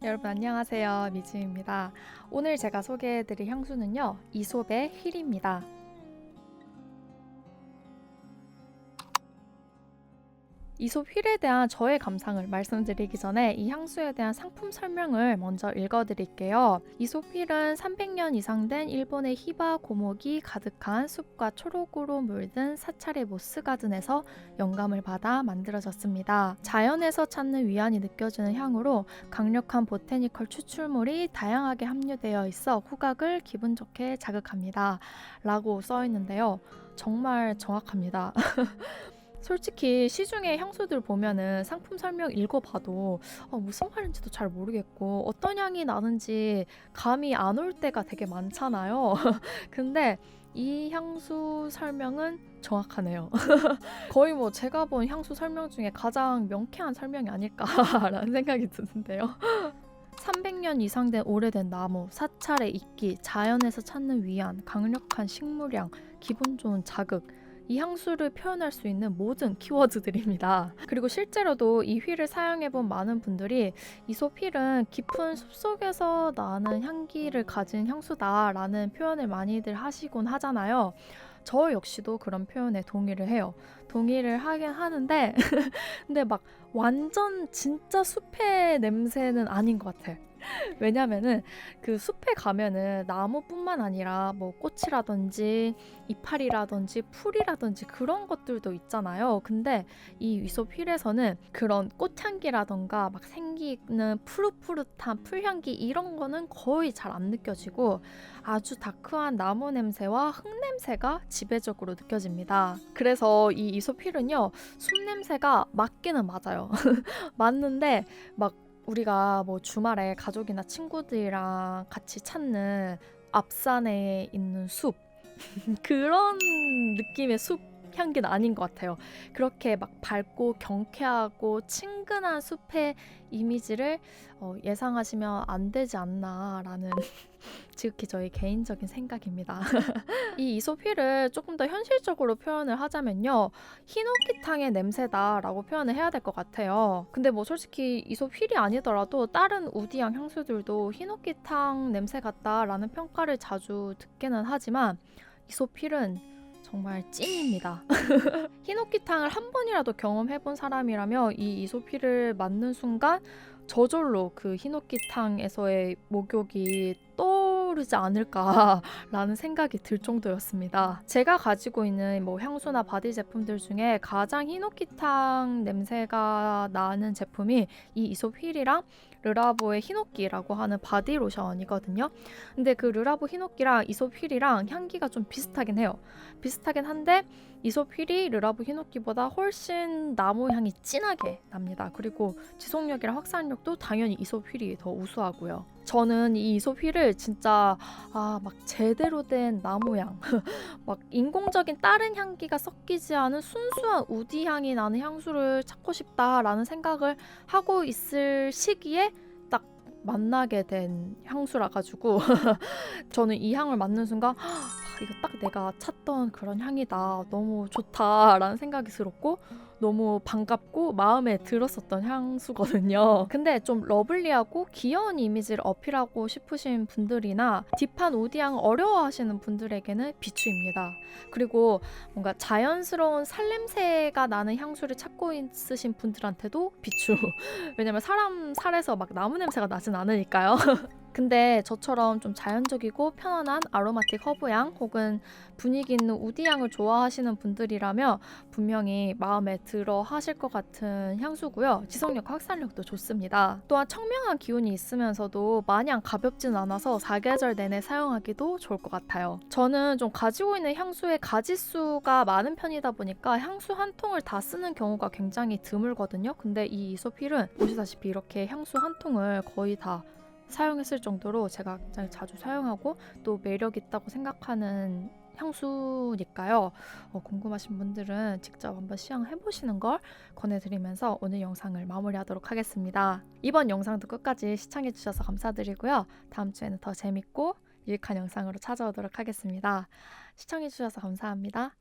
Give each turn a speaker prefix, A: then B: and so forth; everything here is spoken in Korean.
A: 여러분 안녕하세요. 미즈입니다. 오늘 제가 소개해드릴 향수는요. 이솝의 휠입니다. 이솝 휠에 대한 저의 감상을 말씀드리기 전에 이 향수에 대한 상품 설명을 먼저 읽어드릴게요. 이솝 휠은 300년 이상 된 일본의 히바 고목이 가득한 숲과 초록으로 물든 사찰의 모스 가든에서 영감을 받아 만들어졌습니다. 자연에서 찾는 위안이 느껴지는 향으로 강력한 보테니컬 추출물이 다양하게 함유되어 있어 후각을 기분 좋게 자극합니다. 라고 써 있는데요. 정말 정확합니다. 솔직히 시중의 향수들 보면은 상품 설명 읽어봐도 무슨 말인지도 잘 모르겠고 어떤 향이 나는지 감이 안 올 때가 되게 많잖아요. 근데 이 향수 설명은 정확하네요. 거의 뭐 제가 본 향수 설명 중에 가장 명쾌한 설명이 아닐까라는 생각이 드는데요. 300년 이상 된 오래된 나무, 사찰의 이끼, 자연에서 찾는 위안, 강력한 식물향, 기분 좋은 자극, 이 향수를 표현할 수 있는 모든 키워드들입니다. 그리고 실제로도 이 휠을 사용해본 많은 분들이 이솝 휠은 깊은 숲속에서 나는 향기를 가진 향수다라는 표현을 많이들 하시곤 하잖아요. 저 역시도 그런 표현에 동의를 해요. 동의를 하긴 하는데 근데 막 완전 진짜 숲의 냄새는 아닌 것 같아. 왜냐면은 그 숲에 가면은 나무뿐만 아니라 뭐 꽃이라든지 이파리라든지 풀이라든지 그런 것들도 있잖아요. 근데 이 이솝 휠에서는 그런 꽃향기라던가 막 생기는 푸릇푸릇한 풀향기 이런 거는 거의 잘 안 느껴지고 아주 다크한 나무 냄새와 흙 냄새가 지배적으로 느껴집니다. 그래서 이 이솝 휠은요, 숲 냄새가 맞기는 맞아요. 맞는데 막 우리가 뭐 주말에 가족이나 친구들이랑 같이 찾는 앞산에 있는 숲 그런 느낌의 숲 향기는 아닌 것 같아요. 그렇게 막 밝고 경쾌하고 친근한 숲의 이미지를 예상하시면 안 되지 않나라는 지극히 저희 개인적인 생각입니다. 이 이솝 휠을 조금 더 현실적으로 표현을 하자면요. 히노키탕의 냄새다라고 표현을 해야 될 것 같아요. 근데 뭐 솔직히 이솝 휠이 아니더라도 다른 우디향 향수들도 히노키탕 냄새 같다라는 평가를 자주 듣기는 하지만 이솝 휠은 정말 찐입니다. 히노키탕을 한 번이라도 경험해본 사람이라면 이 이솝 휠을 맡는 순간 저절로 그 히노키탕에서의 목욕이 떠오르지 않을까라는 생각이 들 정도였습니다. 제가 가지고 있는 뭐 향수나 바디 제품들 중에 가장 히노키탕 냄새가 나는 제품이 이 이솝 휠이랑 르라보의 히노키라고 하는 바디 로션이거든요. 근데 그 르라보 히노키랑 이솝 휠이랑 향기가 좀 비슷하긴 해요. 비슷하긴 한데 이솝 휠이 르라보 히노키보다 훨씬 나무 향이 진하게 납니다. 그리고 지속력이랑 확산력도 당연히 이솝 휠이 더 우수하고요. 저는 이 이솝 휠을 진짜 막 제대로 된 나무향 막 인공적인 다른 향기가 섞이지 않은 순수한 우디 향이 나는 향수를 찾고 싶다라는 생각을 하고 있을 시기에 딱 만나게 된 향수라 가지고 저는 이 향을 맡는 순간 이거 딱 내가 찾던 그런 향이다. 너무 좋다라는 생각이 들었고 너무 반갑고 마음에 들었었던 향수거든요. 근데 좀 러블리하고 귀여운 이미지를 어필하고 싶으신 분들이나 딥한 우디향 어려워하시는 분들에게는 비추입니다. 그리고 뭔가 자연스러운 살냄새가 나는 향수를 찾고 있으신 분들한테도 비추. 왜냐면 사람 살에서 막 나무 냄새가 나진 않으니까요. 근데 저처럼 좀 자연적이고 편안한 아로마틱 허브향 혹은 분위기 있는 우디향을 좋아하시는 분들이라면 분명히 마음에 들어 하실 것 같은 향수고요. 지속력, 확산력도 좋습니다. 또한 청명한 기운이 있으면서도 마냥 가볍진 않아서 사계절 내내 사용하기도 좋을 것 같아요. 저는 좀 가지고 있는 향수의 가지수가 많은 편이다 보니까 향수 한 통을 다 쓰는 경우가 굉장히 드물거든요. 근데 이 이솝 휠은 보시다시피 이렇게 향수 한 통을 거의 다 사용했을 정도로 제가 굉장히 자주 사용하고 또 매력 있다고 생각하는 향수니까요. 궁금하신 분들은 직접 한번 시향해 보시는 걸 권해드리면서 오늘 영상을 마무리하도록 하겠습니다. 이번 영상도 끝까지 시청해 주셔서 감사드리고요. 다음 주에는 더 재밌고 유익한 영상으로 찾아오도록 하겠습니다. 시청해 주셔서 감사합니다.